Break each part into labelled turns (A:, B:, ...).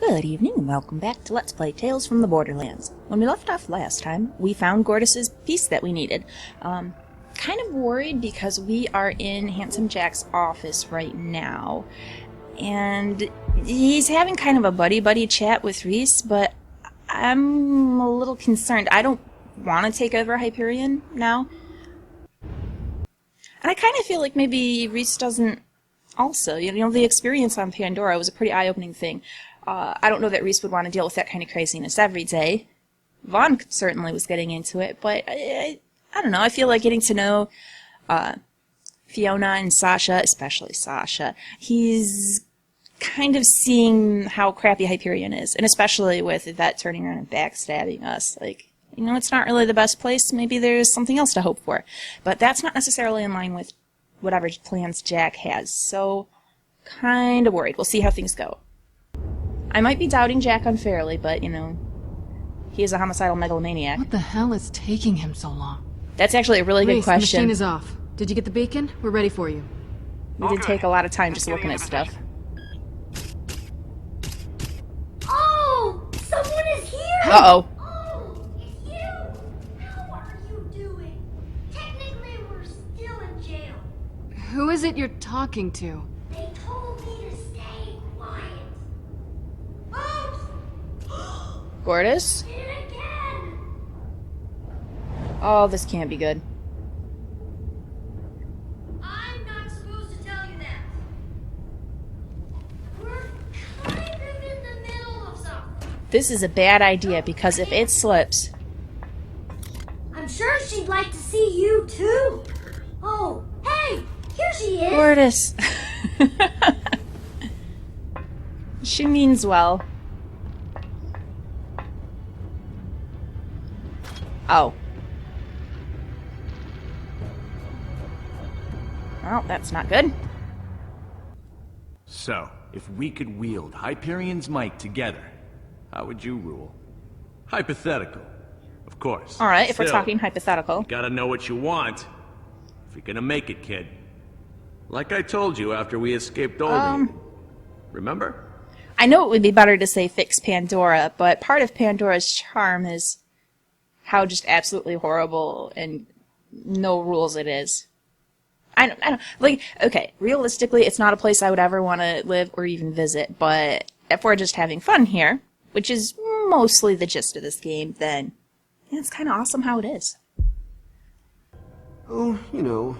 A: Good evening and welcome back to Let's Play Tales from the Borderlands. When we left off last time, we found Gortys' piece that we needed. Kind of worried because we are in Handsome Jack's office right now. And he's having kind of a buddy-buddy chat with Rhys, but I'm a little concerned. I don't want to take over Hyperion now. And I kind of feel like maybe Rhys doesn't also. You know, the experience on Pandora was a pretty eye-opening thing. I don't know that Rhys would want to deal with that kind of craziness every day. Vaughn certainly was getting into it, but I don't know. I feel like getting to know Fiona and Sasha, especially Sasha, he's kind of seeing how crappy Hyperion is, and especially with Yvette turning around and backstabbing us. Like, you know, it's not really the best place. Maybe there's something else to hope for. But that's not necessarily in line with whatever plans Jack has, so kind of worried. We'll see how things go. I might be doubting Jack unfairly, but, you know, he is a homicidal megalomaniac.
B: What the hell is taking him so long?
A: That's actually a really good question.
B: The machine is off. Did you get the beacon? We're ready for you.
A: We did take a lot of time just looking at stuff.
C: Oh! Someone is here!
A: Uh-oh.
C: Oh, it's you! How are you doing? Technically, we're still in jail.
B: Who is it you're talking to?
C: They told me to stay quiet. Oops!
A: Gortys?
C: Did it again!
A: Oh, this can't be good.
C: I'm not supposed to tell you that. We're kind of in the middle of something.
A: This is a bad idea, because if it slips...
C: I'm sure she'd like to see you, too. Oh, hey! Here she is!
A: Gortys! She means well. Oh. Well, that's not good.
D: So, if we could wield Hyperion's might together, how would you rule? Hypothetical, of course.
A: Alright, if we're
D: Still,
A: talking hypothetical.
D: you gotta know what you want, if you're gonna make it, kid. Like I told you after we escaped Oldie. Remember?
A: I know it would be better to say fix Pandora, but part of Pandora's charm is how just absolutely horrible and no rules it is. I don't, like, okay, realistically, it's not a place I would ever want to live or even visit, but if we're just having fun here, which is mostly the gist of this game, then yeah, it's kind of awesome how it is.
E: Oh, you know,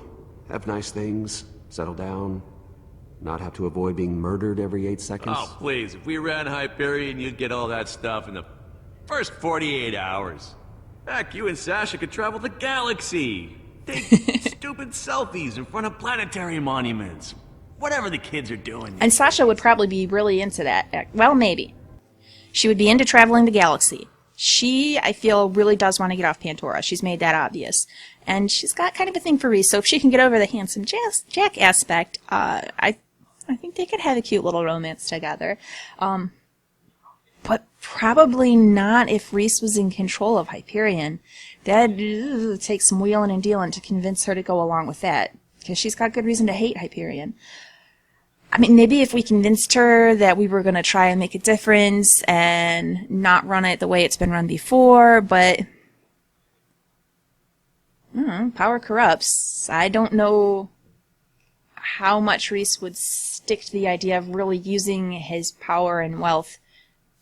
E: have nice things, settle down, not have to avoid being murdered every 8 seconds.
D: Oh, please, if we ran Hyperion, you'd get all that stuff in the first 48 hours. Heck, you and Sasha could travel the galaxy. Take stupid selfies in front of planetary monuments. Whatever the kids are doing.
A: And Sasha would probably be really into that. Well, maybe. She would be into traveling the galaxy. She, I feel, really does want to get off Pandora. She's made that obvious. And she's got kind of a thing for Rhys, so if she can get over the Handsome Jack aspect, I think they could have a cute little romance together. But probably not if Rhys was in control of Hyperion. That'd take some wheeling and dealing to convince her to go along with that, because she's got good reason to hate Hyperion. I mean, maybe if we convinced her that we were going to try and make a difference and not run it the way it's been run before, but power corrupts. I don't know how much Rhys would stick to the idea of really using his power and wealth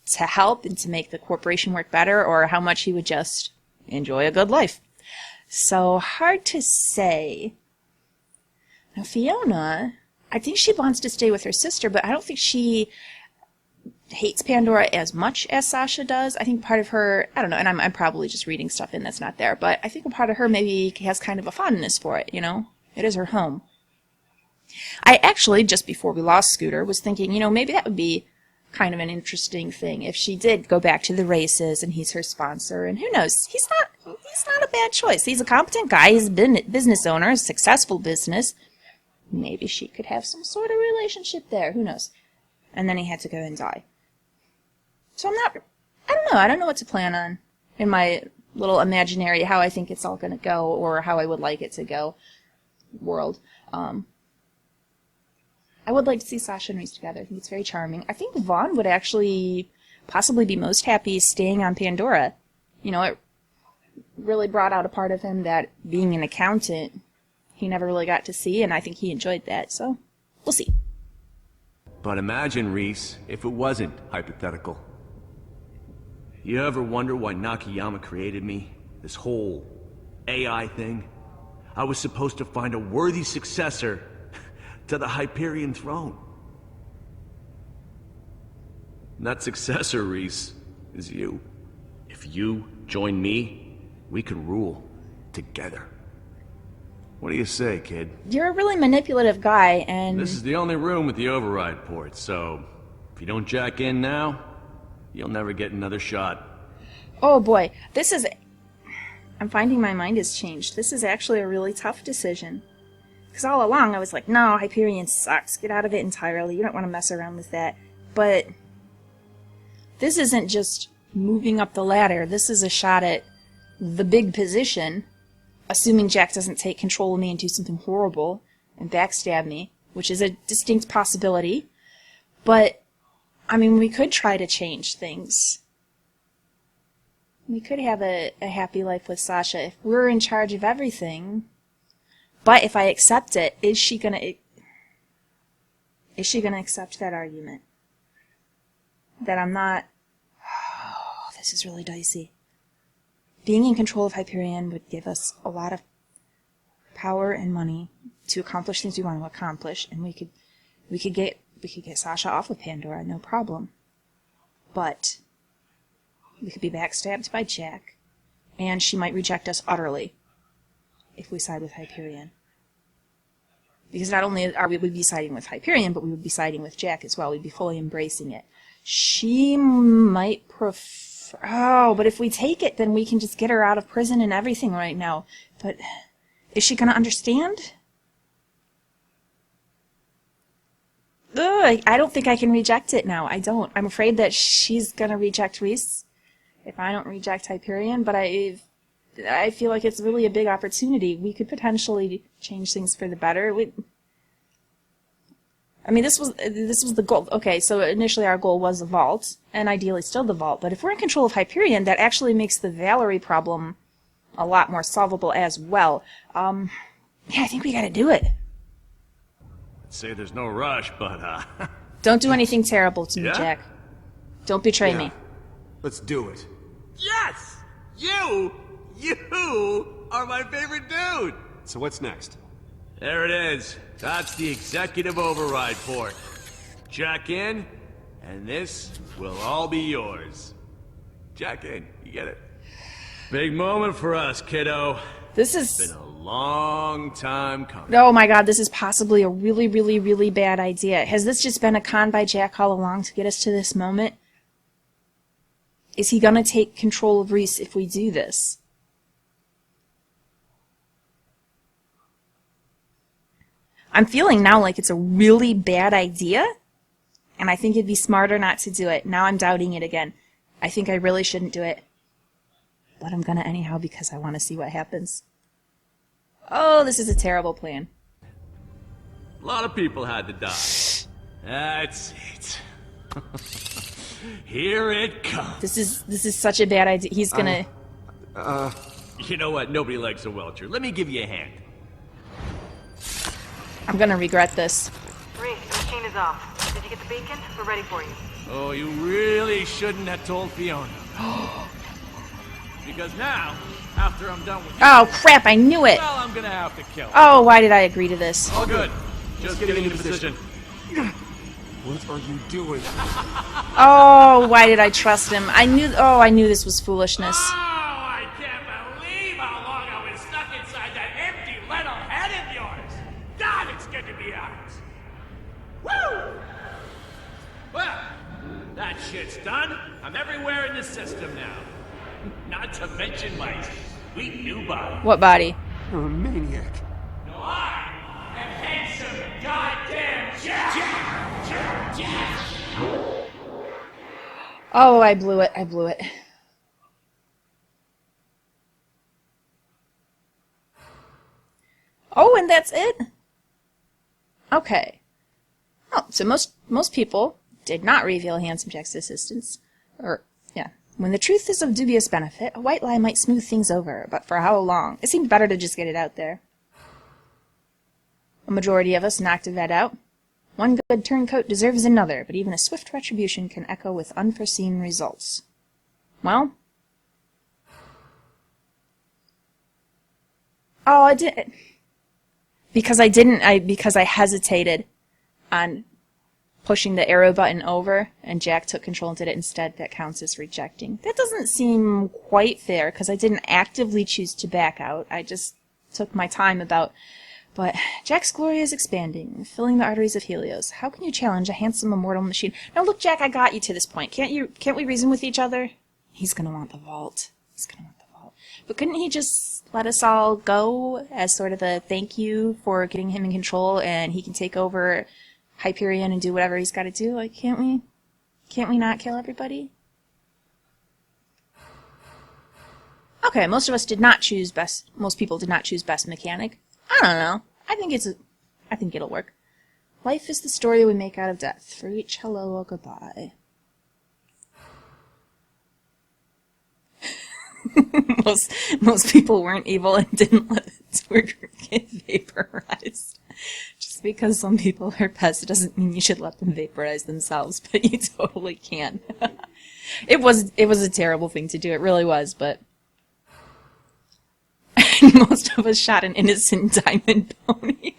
A: to help and to make the corporation work better, or how much he would just enjoy a good life. So, hard to say. Now, Fiona, I think she wants to stay with her sister, but I don't think she hates Pandora as much as Sasha does. I think part of her, I don't know, and I'm probably just reading stuff in that's not there, but I think a part of her maybe has kind of a fondness for it, you know? It is her home. I actually, just before we lost Scooter, was thinking, you know, maybe that would be kind of an interesting thing if she did go back to the races and he's her sponsor, and who knows, he's not a bad choice. He's a competent guy, he's a business owner, a successful business. Maybe she could have some sort of relationship there, who knows. And then he had to go and die. So I don't know what to plan on in my little imaginary how I think it's all going to go, or how I would like it to go world. I would like to see Sasha and Rhys together. I think it's very charming. I think Vaughn would actually possibly be most happy staying on Pandora. You know, it really brought out a part of him that being an accountant, he never really got to see, and I think he enjoyed that, so we'll see.
D: But imagine, Rhys, if it wasn't hypothetical. You ever wonder why Nakayama created me? This whole AI thing? I was supposed to find a worthy successor to the Hyperion throne. And that successor, Rhys, is you. If you join me, we could rule together. What do you say, kid?
A: You're a really manipulative guy, and...
D: This is the only room with the override port, so if you don't jack in now, you'll never get another shot.
A: Oh boy, this is... I'm finding my mind has changed. This is actually a really tough decision. Because all along I was like, no, Hyperion sucks. Get out of it entirely. You don't want to mess around with that. But this isn't just moving up the ladder. This is a shot at the big position, assuming Jack doesn't take control of me and do something horrible and backstab me, which is a distinct possibility. But, I mean, we could try to change things. We could have a happy life with Sasha if we're in charge of everything. But if I accept it, is she gonna accept that argument? That I'm not... Oh, this is really dicey. Being in control of Hyperion would give us a lot of power and money to accomplish things we want to accomplish, and we could get Sasha off of Pandora, no problem. But we could be backstabbed by Jack, and she might reject us utterly if we side with Hyperion. Because not only would we be siding with Hyperion, but we would be siding with Jack as well. We'd be fully embracing it. She might prefer... Oh, but if we take it, then we can just get her out of prison and everything right now. But is she going to understand? Ugh, I don't think I can reject it now. I don't. I'm afraid that she's going to reject Rhys if I don't reject Hyperion, but I feel like it's really a big opportunity. We could potentially change things for the better. I mean, this was the goal. Okay, so initially our goal was the vault, and ideally still the vault. But if we're in control of Hyperion, that actually makes the Valerie problem a lot more solvable as well. Yeah, I think we got to do it.
D: I'd say there's no rush, but
A: Don't do anything terrible to me,
D: Yeah?
A: Jack. Don't betray me.
E: Let's do it.
D: yes, you are my favorite dude.
E: So what's next?
D: There it is. That's the executive override port. Jack in, and this will all be yours. Jack in, you get it? Big moment for us, kiddo.
A: This
D: Been
A: is...
D: a long time coming.
A: Oh my god, this is possibly a really, really, really bad idea. Has this just been a con by Jack all along to get us to this moment? Is he gonna take control of Rhys if we do this? I'm feeling now like it's a really bad idea, and I think it'd be smarter not to do it. Now I'm doubting it again. I think I really shouldn't do it. But I'm gonna anyhow because I want to see what happens. Oh, this is a terrible plan.
D: A lot of people had to die. That's it. Here it comes.
A: This is such a bad idea. He's gonna...
D: You know what? Nobody likes a welcher. Let me give you a hand.
A: I'm gonna regret this.
F: Rhys, the machine is off. Did you get the beacon? We're ready for you.
D: Oh, you really shouldn't have told Fiona. Because now, after I'm done with you,
A: Oh crap, I knew it!
D: well, I'm gonna have to kill her.
A: Oh, why did I agree to this?
D: All good. Just getting into position.
E: What are you doing?
A: Oh, why did I trust him? I knew this was foolishness.
D: Oh, I can't believe how long I was stuck inside that empty little head of yours. God, it's good to be out. Woo! Well, that shit's done. I'm everywhere in the system now. Not to mention my sweet new body.
A: What body?
E: You're a maniac.
D: No, I am handsome goddamn Jack!
A: Oh, I blew it. I blew it. Oh, and that's it? Okay. Oh, so most people did not reveal Handsome Jack's existence. When the truth is of dubious benefit, a white lie might smooth things over, but for how long? It seemed better to just get it out there. A majority of us knocked a vet out. One good turncoat deserves another, but even a swift retribution can echo with unforeseen results. Well... Oh, I did... Because I hesitated on pushing the arrow button over, and Jack took control and did it instead, that counts as rejecting. That doesn't seem quite fair, because I didn't actively choose to back out. I just took my time about... But Jack's glory is expanding, filling the arteries of Helios. How can you challenge a handsome immortal machine? Now look, Jack, I got you to this point. Can't we reason with each other? He's gonna want the vault. But couldn't he just let us all go as sort of a thank you for getting him in control, and he can take over Hyperion and do whatever he's got to do? Like, can't we not kill everybody? Okay, most people did not choose best mechanic. I don't know. I think it'll work. Life is the story we make out of death. For each hello or goodbye. most people weren't evil and didn't let Twigger get vaporized. Just because some people are pests doesn't mean you should let them vaporize themselves, but you totally can. It was a terrible thing to do, it really was, but most of us shot an innocent diamond pony.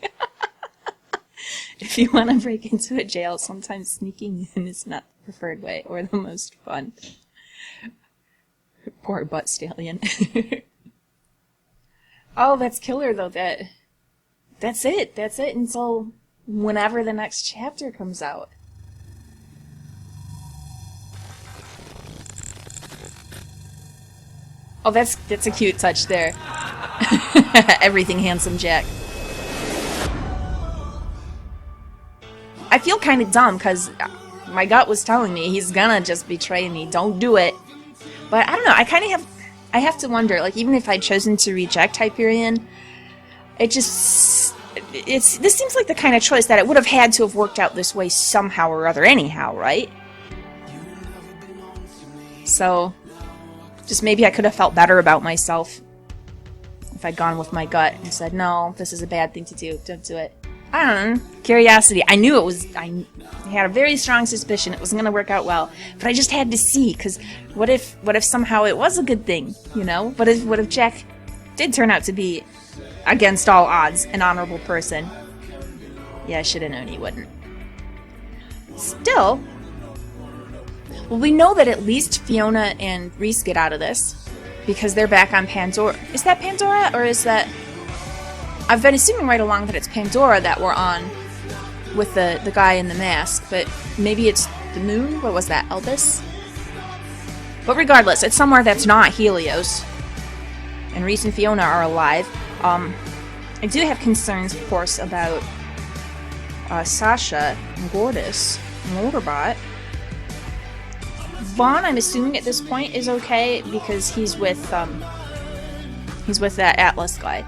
A: If you want to break into a jail, sometimes sneaking in is not the preferred way or the most fun. Poor butt stallion. Oh, that's killer though. That's it until whenever the next chapter comes out. Oh, that's a cute touch there. Everything handsome Jack. I feel kind of dumb because my gut was telling me he's gonna just betray me. Don't do it. But I don't know. I have to wonder. Like, even if I'd chosen to reject Hyperion, this seems like the kind of choice that it would have had to have worked out this way somehow or other anyhow, right? So, just maybe I could have felt better about myself if I'd gone with my gut and said, no, this is a bad thing to do. Don't do it. I don't know. Curiosity. I knew it was... I had a very strong suspicion it wasn't going to work out well. But I just had to see, because what if somehow it was a good thing, you know? What if Jack did turn out to be, against all odds, an honorable person? Yeah, I should have known he wouldn't. Still... Well, we know that at least Fiona and Rhys get out of this, because they're back on Pandora. Is that Pandora, or is that... I've been assuming right along that it's Pandora that we're on with the guy in the mask, but maybe it's the moon? What was that, Elbis? But regardless, it's somewhere that's not Helios. And Rhys and Fiona are alive. I do have concerns, of course, about Sasha and Gortys and Motorbot. Vaughn, I'm assuming at this point, is okay because he's with that Atlas guy.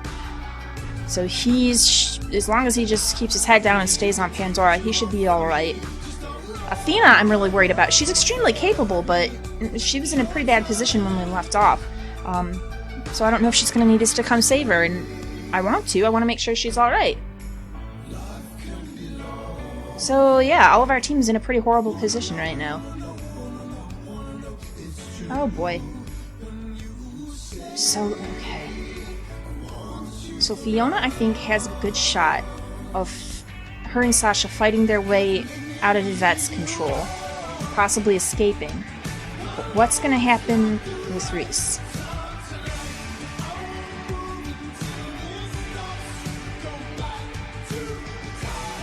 A: So as long as he just keeps his head down and stays on Pandora, he should be alright. Athena, I'm really worried about. She's extremely capable, but she was in a pretty bad position when we left off. So I don't know if she's going to need us to come save her, and I want to make sure she's alright. So yeah, all of our team's in a pretty horrible position right now. Oh boy. So, okay. So Fiona, I think, has a good shot of her and Sasha fighting their way out of Yvette's control, possibly escaping. But what's going to happen with Rhys?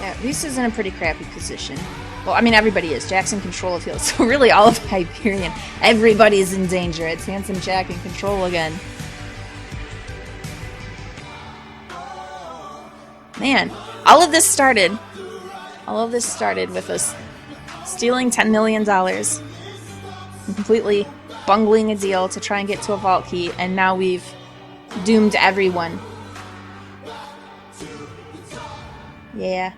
A: Yeah, Rhys is in a pretty crappy position. Well, I mean, everybody is. Jack's in control of Helios. So really, all of Hyperion, everybody's in danger. It's Handsome Jack in control again. Man, all of this started with us stealing $10 million and completely bungling a deal to try and get to a vault key, and now we've doomed everyone. Yeah.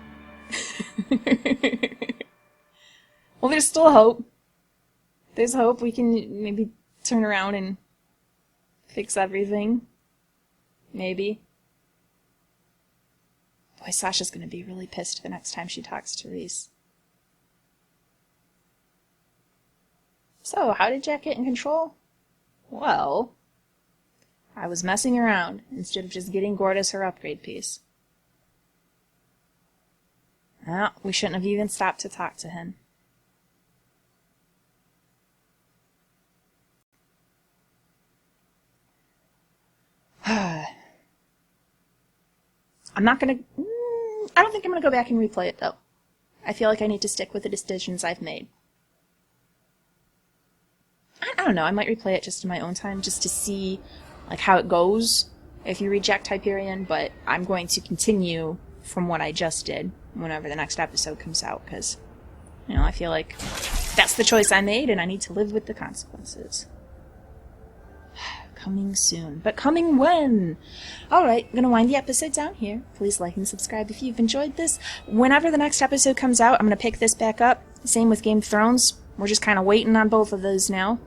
A: Well, there's still hope. There's hope we can maybe turn around and fix everything. Maybe. Boy, Sasha's gonna be really pissed the next time she talks to Rhys. So, how did Jack get in control? Well, I was messing around instead of just getting Gortys her upgrade piece. Well, we shouldn't have even stopped to talk to him. I don't think I'm gonna go back and replay it, though. I feel like I need to stick with the decisions I've made. I don't know, I might replay it just in my own time, just to see, like, how it goes if you reject Hyperion, but I'm going to continue from what I just did whenever the next episode comes out, because, you know, I feel like that's the choice I made, and I need to live with the consequences. Coming soon. But coming when? Alright, I'm gonna wind the episode down here. Please like and subscribe if you've enjoyed this. Whenever the next episode comes out, I'm gonna pick this back up. Same with Game of Thrones. We're just kind of waiting on both of those now.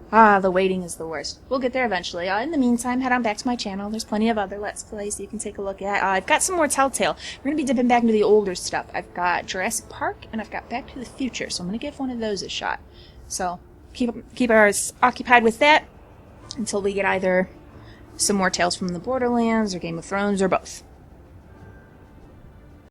A: The waiting is the worst. We'll get there eventually. In the meantime, head on back to my channel. There's plenty of other Let's Plays you can take a look at. I've got some more Telltale. We're going to be dipping back into the older stuff. I've got Jurassic Park, and I've got Back to the Future, so I'm going to give one of those a shot. So, keep ours occupied with that until we get either some more Tales from the Borderlands, or Game of Thrones, or both.